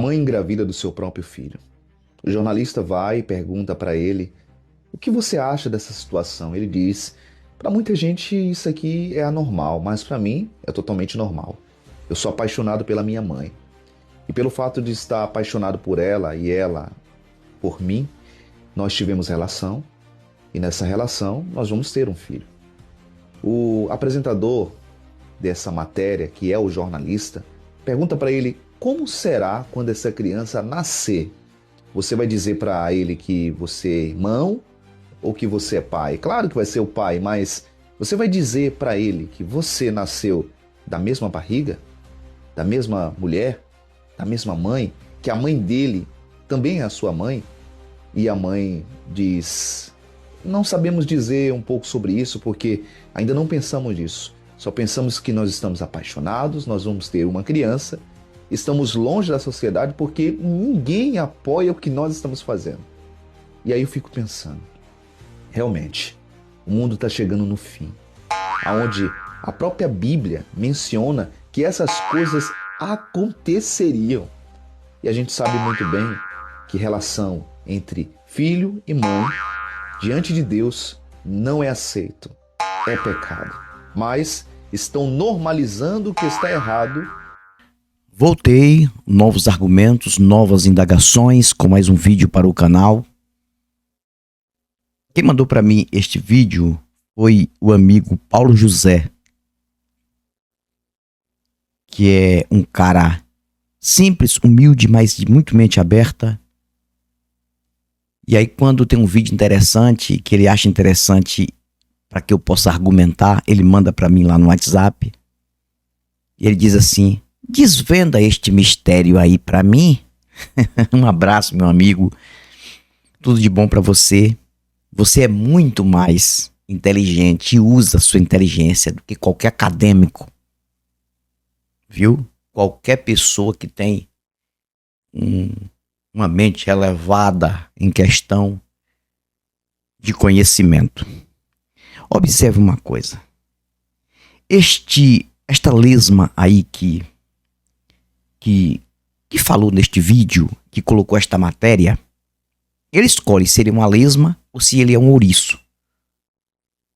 mãe engravida do seu próprio filho. O jornalista vai e pergunta para ele: o que você acha dessa situação? Ele diz: para muita gente isso aqui é anormal, mas para mim é totalmente normal. Eu sou apaixonado pela minha mãe. E pelo fato de estar apaixonado por ela e ela por mim, nós tivemos relação e nessa relação nós vamos ter um filho. O apresentador dessa matéria, que é o jornalista, pergunta para ele como será quando essa criança nascer. Você vai dizer para ele que você é irmão ou que você é pai? Claro que vai ser o pai, mas você vai dizer para ele que você nasceu da mesma barriga, da mesma mulher, da mesma mãe, que a mãe dele também é a sua mãe? E a mãe diz: não sabemos dizer um pouco sobre isso porque ainda não pensamos nisso. Só pensamos que nós estamos apaixonados, nós vamos ter uma criança, estamos longe da sociedade porque ninguém apoia o que nós estamos fazendo. E aí eu fico pensando, realmente, o mundo está chegando no fim, aonde a própria Bíblia menciona que essas coisas aconteceriam. E a gente sabe muito bem que relação entre filho e mãe, diante de Deus, não é aceito, é pecado. Mas estão normalizando o que está errado. Voltei, novos argumentos, novas indagações, com mais um vídeo para o canal. Quem mandou para mim este vídeo foi o amigo Paulo José, que é um cara simples, humilde, mas de muito mente aberta. E aí quando tem um vídeo interessante, que ele acha interessante para que eu possa argumentar, ele manda para mim lá no WhatsApp. E ele diz assim: desvenda este mistério aí para mim. Um abraço, meu amigo. Tudo de bom para você. Você é muito mais inteligente e usa sua inteligência do que qualquer acadêmico. Viu? Qualquer pessoa que tem uma mente elevada em questão de conhecimento. Observe uma coisa. Esta lesma aí que falou neste vídeo, que colocou esta matéria, ele escolhe se ele é uma lesma ou se ele é um ouriço.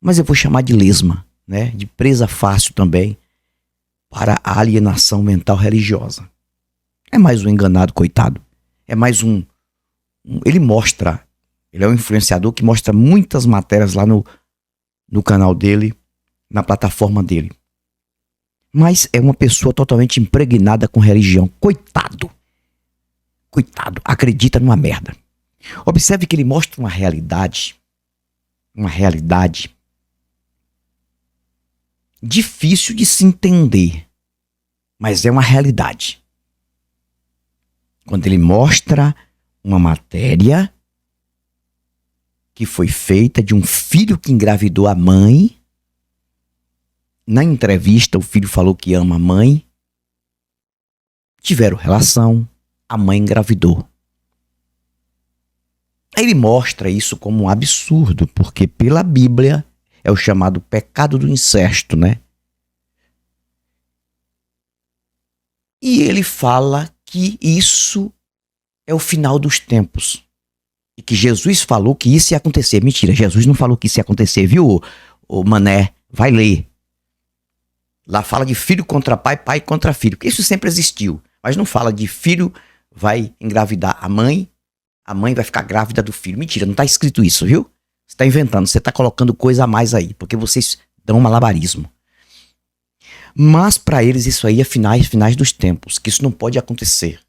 Mas eu vou chamar de lesma, né? De presa fácil também para a alienação mental religiosa. É mais um enganado, coitado. É mais ele é um influenciador que mostra muitas matérias lá no canal dele, na plataforma dele. Mas é uma pessoa totalmente impregnada com religião. Coitado. Coitado, acredita numa merda. Observe que ele mostra uma realidade difícil de se entender, mas é uma realidade. Quando ele mostra uma matéria que foi feita de um filho que engravidou a mãe. Na entrevista, o filho falou que ama a mãe. Tiveram relação, a mãe engravidou. Aí ele mostra isso como um absurdo, porque pela Bíblia é o chamado pecado do incesto, né? E ele fala que isso é o final dos tempos. E que Jesus falou que isso ia acontecer. Mentira, Jesus não falou que isso ia acontecer, viu, ô mané? Vai ler. Lá fala de filho contra pai, pai contra filho. Isso sempre existiu. Mas não fala de filho vai engravidar a mãe vai ficar grávida do filho. Mentira, não está escrito isso, viu? Você está inventando, você está colocando coisa a mais aí, porque vocês dão malabarismo. Mas para eles isso aí é finais dos tempos, que isso não pode acontecer.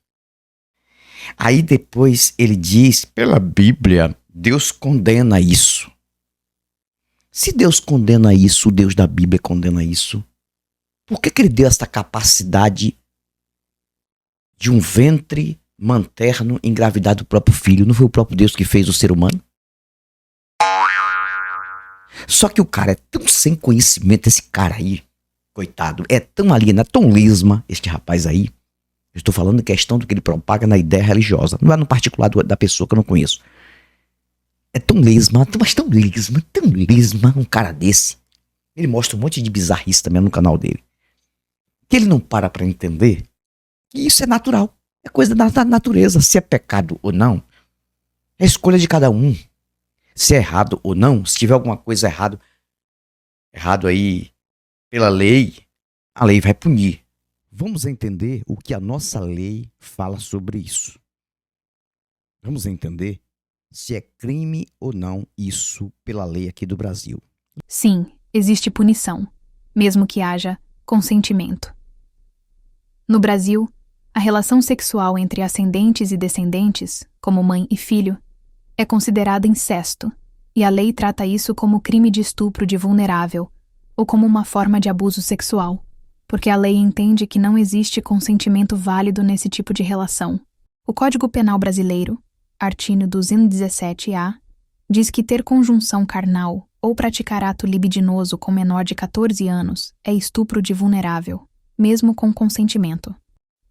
Aí depois ele diz, pela Bíblia, Deus condena isso. Se Deus condena isso, o Deus da Bíblia condena isso, por que ele deu essa capacidade de um ventre materno engravidar do próprio filho? Não foi o próprio Deus que fez o ser humano? Só que o cara é tão sem conhecimento, esse cara aí, coitado, é tão alienado, tão lesma, este rapaz aí. Eu estou falando em questão do que ele propaga na ideia religiosa, não é no particular da pessoa que eu não conheço. É tão lesma, mas tão lesma, um cara desse. Ele mostra um monte de bizarrice também no canal dele. Que ele não para entender que isso é natural. É coisa da natureza. Se é pecado ou não, é escolha de cada um. Se é errado ou não, se tiver alguma coisa errado aí pela lei, a lei vai punir. Vamos entender o que a nossa lei fala sobre isso. Vamos entender se é crime ou não isso pela lei aqui do Brasil. Sim, existe punição, mesmo que haja consentimento. No Brasil, a relação sexual entre ascendentes e descendentes, como mãe e filho, é considerada incesto, e a lei trata isso como crime de estupro de vulnerável ou como uma forma de abuso sexual, porque a lei entende que não existe consentimento válido nesse tipo de relação. O Código Penal brasileiro, artigo 217-A, diz que ter conjunção carnal ou praticar ato libidinoso com menor de 14 anos é estupro de vulnerável, mesmo com consentimento.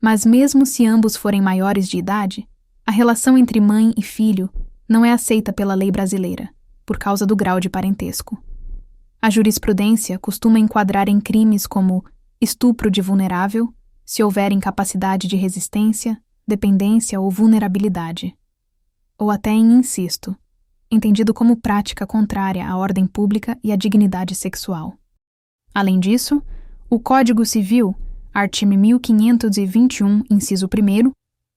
Mas mesmo se ambos forem maiores de idade, a relação entre mãe e filho não é aceita pela lei brasileira, por causa do grau de parentesco. A jurisprudência costuma enquadrar em crimes como estupro de vulnerável, se houver incapacidade de resistência, dependência ou vulnerabilidade. Ou até em incesto, entendido como prática contrária à ordem pública e à dignidade sexual. Além disso, o Código Civil, artigo 1521, inciso 1º,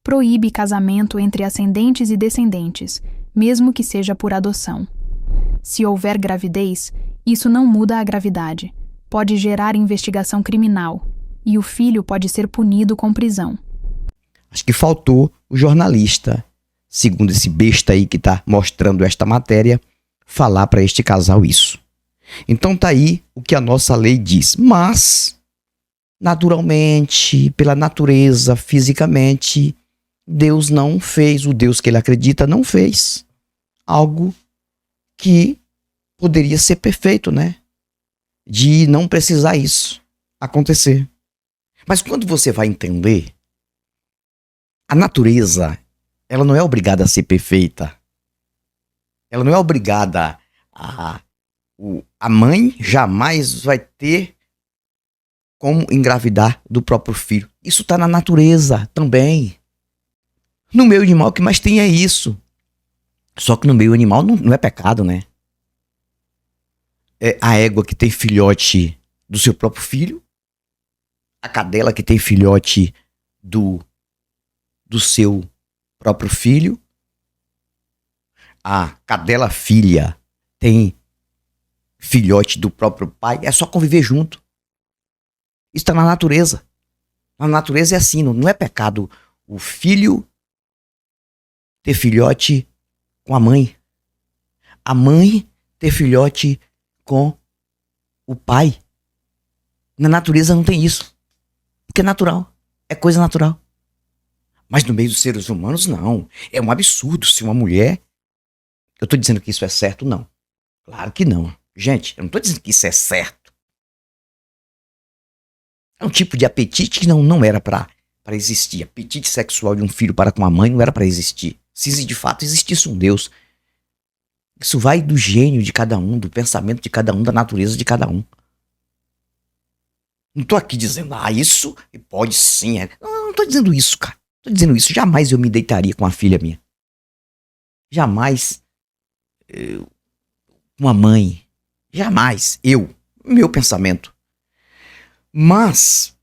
proíbe casamento entre ascendentes e descendentes, mesmo que seja por adoção. Se houver gravidez, isso não muda a gravidade, pode gerar investigação criminal, e o filho pode ser punido com prisão. Acho que faltou o jornalista, segundo esse besta aí que está mostrando esta matéria, falar para este casal isso. Então tá aí o que a nossa lei diz. Mas, naturalmente, pela natureza, fisicamente, Deus não fez, o Deus que ele acredita não fez algo que poderia ser perfeito, né? De não precisar isso acontecer. Mas quando você vai entender, a natureza, ela não é obrigada a ser perfeita. Ela não é obrigada a mãe jamais vai ter como engravidar do próprio filho. Isso está na natureza também. No meio animal, o que mais tem é isso. Só que no meio animal não é pecado, né? É a égua que tem filhote do seu próprio filho, a cadela que tem filhote do seu próprio filho, a cadela filha tem filhote do próprio pai, é só conviver junto. Isso está na natureza. Na natureza é assim, não é pecado o filho ter filhote com a mãe ter filhote com o pai. Na natureza não tem isso, porque é natural, é coisa natural. Mas no meio dos seres humanos, não. É um absurdo se uma mulher... Eu estou dizendo que isso é certo? Não. Claro que não. Gente, eu não estou dizendo que isso é certo. É um tipo de apetite que não era para existir. Apetite sexual de um filho para com a mãe não era para existir. Se de fato existisse um Deus. Isso vai do gênio de cada um, do pensamento de cada um, da natureza de cada um. Não estou aqui dizendo, isso pode sim. Não estou dizendo isso, cara. Estou dizendo isso. Jamais eu me deitaria com a filha minha. Jamais. Uma mãe. Jamais. Meu pensamento. Mas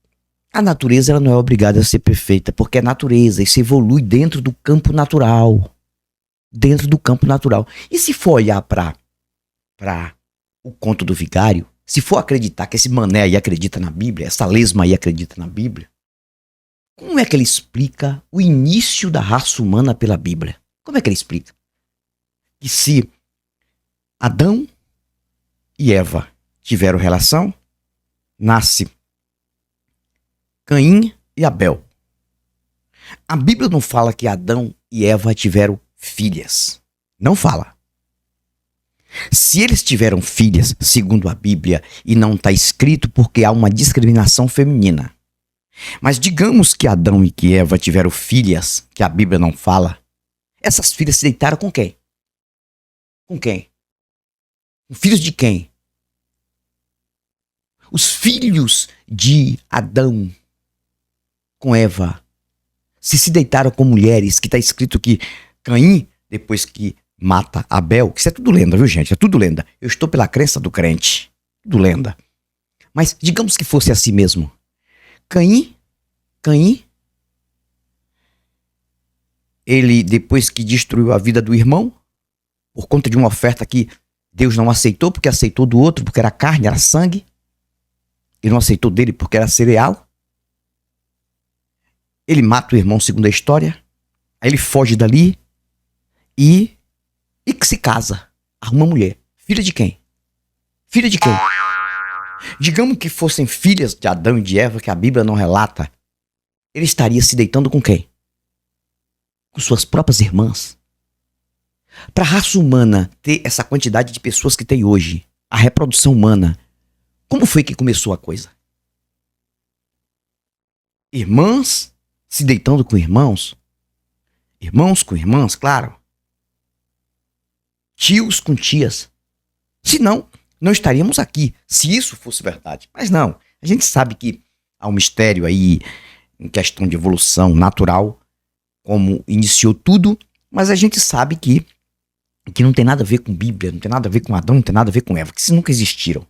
a natureza ela não é obrigada a ser perfeita, porque é natureza e se evolui dentro do campo natural. Dentro do campo natural. E se for olhar para o conto do vigário, se for acreditar que esse mané aí acredita na Bíblia, essa lesma aí acredita na Bíblia, como é que ele explica o início da raça humana pela Bíblia? Como é que ele explica? Que se Adão e Eva tiveram relação, nasce Caim e Abel. A Bíblia não fala que Adão e Eva tiveram filhas. Não fala. Se eles tiveram filhas, segundo a Bíblia, e não está escrito porque há uma discriminação feminina. Mas digamos que Adão e que Eva tiveram filhas, que a Bíblia não fala. Essas filhas se deitaram com quem? Com quem? Com filhos de quem? Os filhos de Adão com Eva se deitaram com mulheres, que está escrito que Caim, depois que mata Abel, que isso é tudo lenda, viu, gente? É tudo lenda. Eu estou pela crença do crente. Tudo lenda. Mas digamos que fosse assim mesmo. Caim, ele, depois que destruiu a vida do irmão, por conta de uma oferta que Deus não aceitou, porque aceitou do outro, porque era carne, era sangue, e não aceitou dele porque era cereal, ele mata o irmão segundo a história, aí ele foge dali e que se casa, arruma uma mulher. Filha de quem? Filha de quem? Digamos que fossem filhas de Adão e de Eva, que a Bíblia não relata, ele estaria se deitando com quem? Com suas próprias irmãs. Para a raça humana ter essa quantidade de pessoas que tem hoje, a reprodução humana, como foi que começou a coisa? Irmãs se deitando com irmãos com irmãs, claro. Tios com tias. Senão, não estaríamos aqui, se isso fosse verdade. Mas não, a gente sabe que há um mistério aí em questão de evolução natural, como iniciou tudo, mas a gente sabe que não tem nada a ver com Bíblia, não tem nada a ver com Adão, não tem nada a ver com Eva, que isso nunca existiram.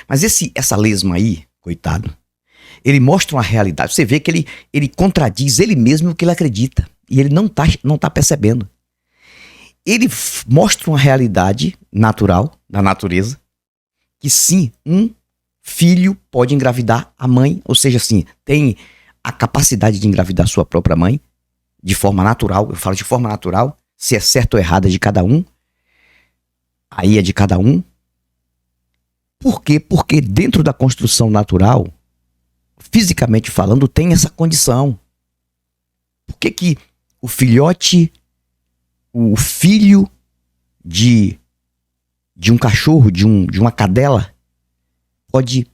Mas essa lesma aí, coitado, ele mostra uma realidade. Você vê que ele contradiz ele mesmo o que ele acredita. E ele não tá percebendo. Ele mostra uma realidade natural, da natureza, que sim, um filho pode engravidar a mãe, ou seja, assim, tem a capacidade de engravidar sua própria mãe, de forma natural. Eu falo de forma natural, se é certo ou errado é de cada um. Aí é de cada um. Por quê? Porque dentro da construção natural, fisicamente falando, tem essa condição. Por que o filhote, o filho de um cachorro, de uma cadela, pode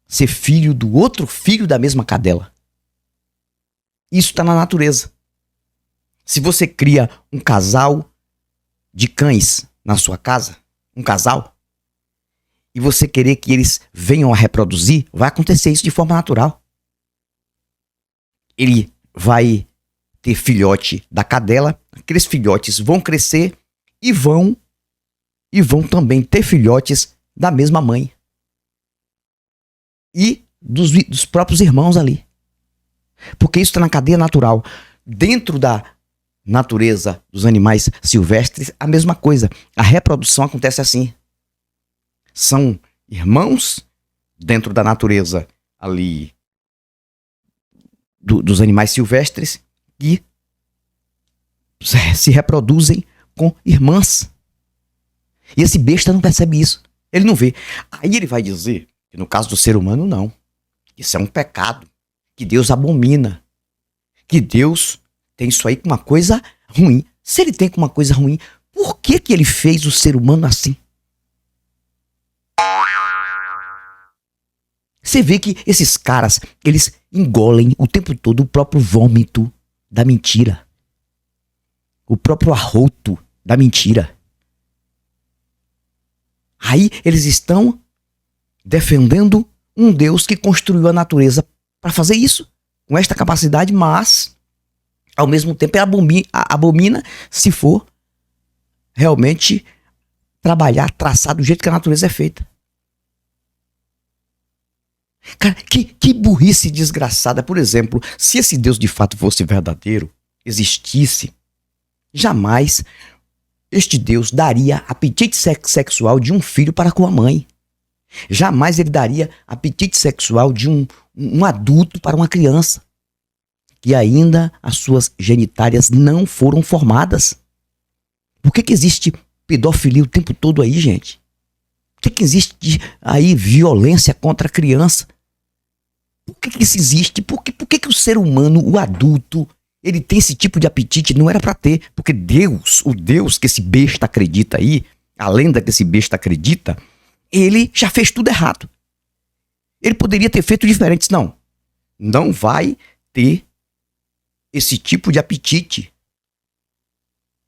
ser filho do outro filho da mesma cadela? Isso está na natureza. Se você cria um casal de cães na sua casa, um casal, e você querer que eles venham a reproduzir, vai acontecer isso de forma natural. Ele vai ter filhote da cadela, aqueles filhotes vão crescer e vão também ter filhotes da mesma mãe. E dos próprios irmãos ali. Porque isso está na cadeia natural. Dentro da natureza dos animais silvestres, a mesma coisa. A reprodução acontece assim. São irmãos dentro da natureza ali dos animais silvestres que se reproduzem com irmãs. E esse besta não percebe isso. Ele não vê. Aí ele vai dizer que no caso do ser humano, não. Isso é um pecado. Que Deus abomina. Que Deus tem isso aí com uma coisa ruim. Se ele tem com uma coisa ruim, por que ele fez o ser humano assim? Você vê que esses caras, eles engolem o tempo todo o próprio vômito da mentira. O próprio arroto da mentira. Aí eles estão defendendo um Deus que construiu a natureza para fazer isso, com esta capacidade, mas ao mesmo tempo abomina se for realmente trabalhar, traçar do jeito que a natureza é feita. Cara, que burrice desgraçada. Por exemplo, se esse Deus de fato fosse verdadeiro, existisse, jamais este Deus daria apetite sexual de um filho para com a mãe. Jamais ele daria apetite sexual de um adulto para uma criança, que ainda as suas genitárias não foram formadas. Por que existe pedofilia o tempo todo aí, gente? Por que existe aí violência contra a criança? Por que isso existe? Por que o ser humano, o adulto, ele tem esse tipo de apetite? Não era pra ter. Porque Deus, o Deus que esse besta acredita aí, a lenda que esse besta acredita, ele já fez tudo errado. Ele poderia ter feito diferente. Não vai ter esse tipo de apetite.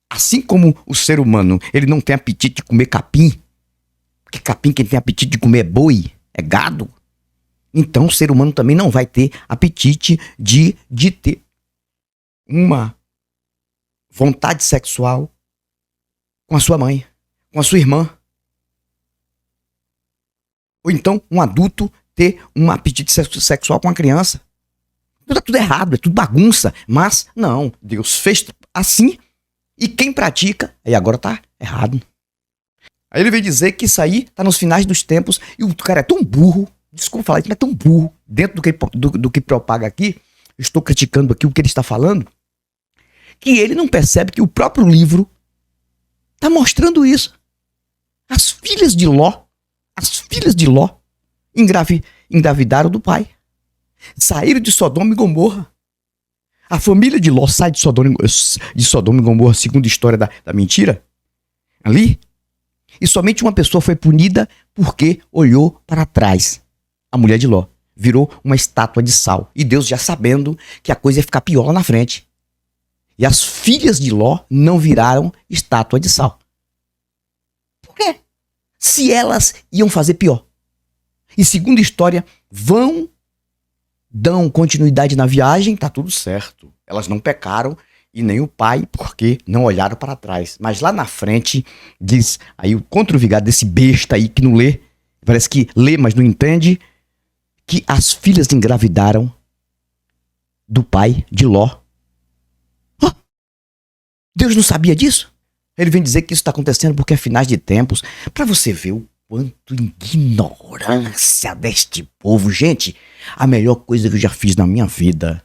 Assim como o ser humano, ele não tem apetite de comer capim. Porque capim, quem tem apetite de comer é boi, é gado. Então o ser humano também não vai ter apetite de ter uma vontade sexual com a sua mãe, com a sua irmã. Ou então um adulto ter um apetite sexual com a criança. Tá tudo errado, é tudo bagunça. Mas não, Deus fez assim e quem pratica, aí agora tá errado. Aí ele veio dizer que isso aí tá nos finais dos tempos e o cara é tão burro, desculpa falar isso, mas é tão burro, dentro do que propaga aqui, eu estou criticando aqui o que ele está falando, que ele não percebe que o próprio livro tá mostrando isso. As filhas de Ló engravidaram do pai. Saíram de Sodoma e Gomorra. A família de Ló sai de Sodoma e Gomorra, segundo a história da mentira, ali. E somente uma pessoa foi punida porque olhou para trás. A mulher de Ló virou uma estátua de sal. E Deus já sabendo que a coisa ia ficar pior lá na frente. E as filhas de Ló não viraram estátua de sal. Por quê? Se elas iam fazer pior. E segundo a história, dão continuidade na viagem, tá tudo certo. Elas não pecaram e nem o pai, porque não olharam para trás. Mas lá na frente, diz aí o contra-vigado desse besta aí que não lê, parece que lê, mas não entende, que as filhas engravidaram do pai de Ló. Oh, Deus não sabia disso? Ele vem dizer que isso está acontecendo porque é finais de tempos. Para você ver o quanto ignorância deste povo. Gente, a melhor coisa que eu já fiz na minha vida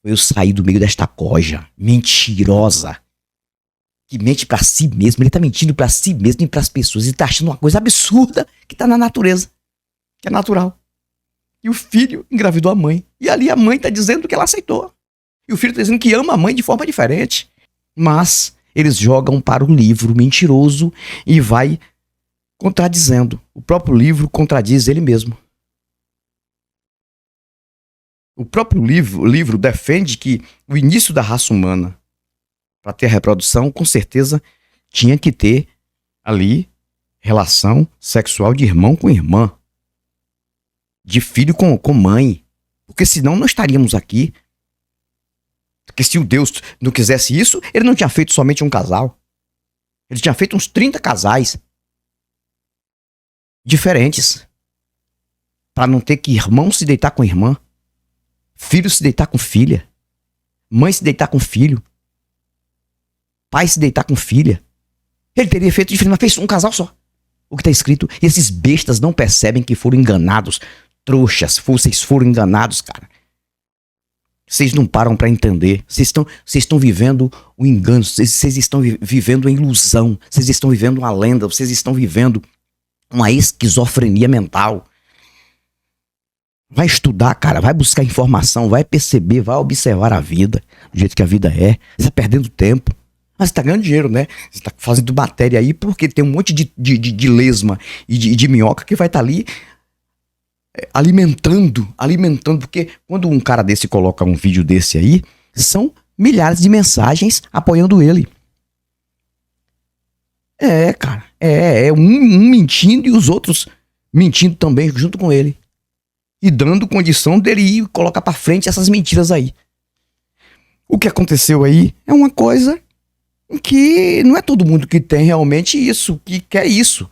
foi eu sair do meio desta coja mentirosa que mente pra si mesmo. Ele tá mentindo pra si mesmo e pras pessoas. Ele tá achando uma coisa absurda que tá na natureza, que é natural. E o filho engravidou a mãe. E ali a mãe tá dizendo que ela aceitou. E o filho tá dizendo que ama a mãe de forma diferente. Mas eles jogam para o livro mentiroso e vai contradizendo. O próprio livro contradiz ele mesmo. O próprio livro defende que o início da raça humana, para ter a reprodução, com certeza tinha que ter ali relação sexual de irmão com irmã, de filho com mãe, porque senão não estaríamos aqui. Porque se o Deus não quisesse isso, ele não tinha feito somente um casal. Ele tinha feito uns 30 casais diferentes, para não ter que irmão se deitar com irmã, filho se deitar com filha, mãe se deitar com filho, pai se deitar com filha. Ele teria feito diferente, mas fez um casal só. O que está escrito, e esses bestas não percebem que foram enganados. Trouxas, vocês foram enganados, cara. Vocês não param para entender. Vocês estão vivendo um engano, vocês estão vivendo uma ilusão, vocês estão vivendo uma lenda, vocês estão vivendo uma esquizofrenia mental. Vai estudar, cara, vai buscar informação, vai perceber, vai observar a vida, do jeito que a vida é. Você tá perdendo tempo. Mas você tá ganhando dinheiro, né? Você tá fazendo matéria aí porque tem um monte de lesma e de minhoca que vai estar ali alimentando, porque quando um cara desse coloca um vídeo desse aí, são milhares de mensagens apoiando ele. Cara, um mentindo e os outros mentindo também junto com ele. E dando condição dele ir colocar pra frente essas mentiras aí. O que aconteceu aí é uma coisa que não é todo mundo que tem realmente isso, que quer isso.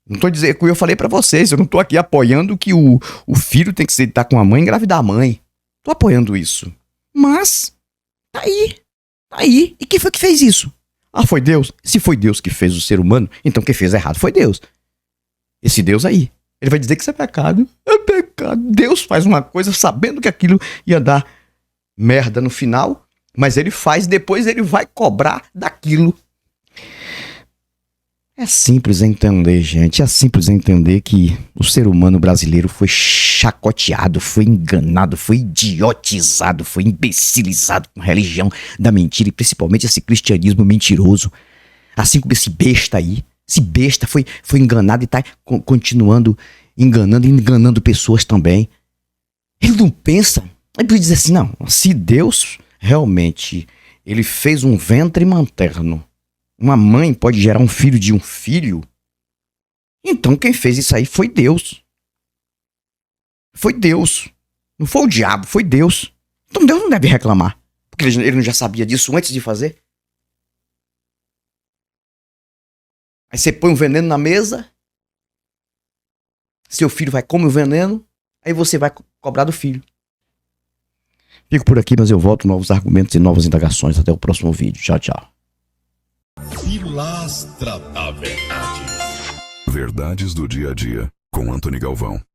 Não tô dizendo, como eu falei pra vocês, eu não tô aqui apoiando que o filho tem que se deitar com a mãe e engravidar a mãe. Tô apoiando isso. Mas, tá aí. E quem foi que fez isso? Ah, foi Deus? Se foi Deus que fez o ser humano, então quem fez errado foi Deus. Esse Deus aí. Ele vai dizer que isso é pecado. É pecado. Deus faz uma coisa sabendo que aquilo ia dar merda no final, mas ele faz, depois ele vai cobrar daquilo. É simples entender, gente. É simples entender que o ser humano brasileiro foi chacoteado, foi enganado, foi idiotizado, foi imbecilizado com a religião da mentira e principalmente esse cristianismo mentiroso. Assim como esse besta aí. Esse besta foi enganado e tá continuando enganando pessoas também. Ele não pensa. Ele pode dizer assim, não, se Deus realmente ele fez um ventre materno, uma mãe pode gerar um filho de um filho, então quem fez isso aí foi Deus. Foi Deus. Não foi o diabo, foi Deus. Então Deus não deve reclamar. Porque ele não já sabia disso antes de fazer. Aí você põe um veneno na mesa. Seu filho vai comer o veneno. Aí você vai cobrar do filho. Fico por aqui, mas eu volto com novos argumentos e novas indagações. Até o próximo vídeo. Tchau, tchau. Pilastra da Verdade. Verdades do dia a dia, com Antony Galvão.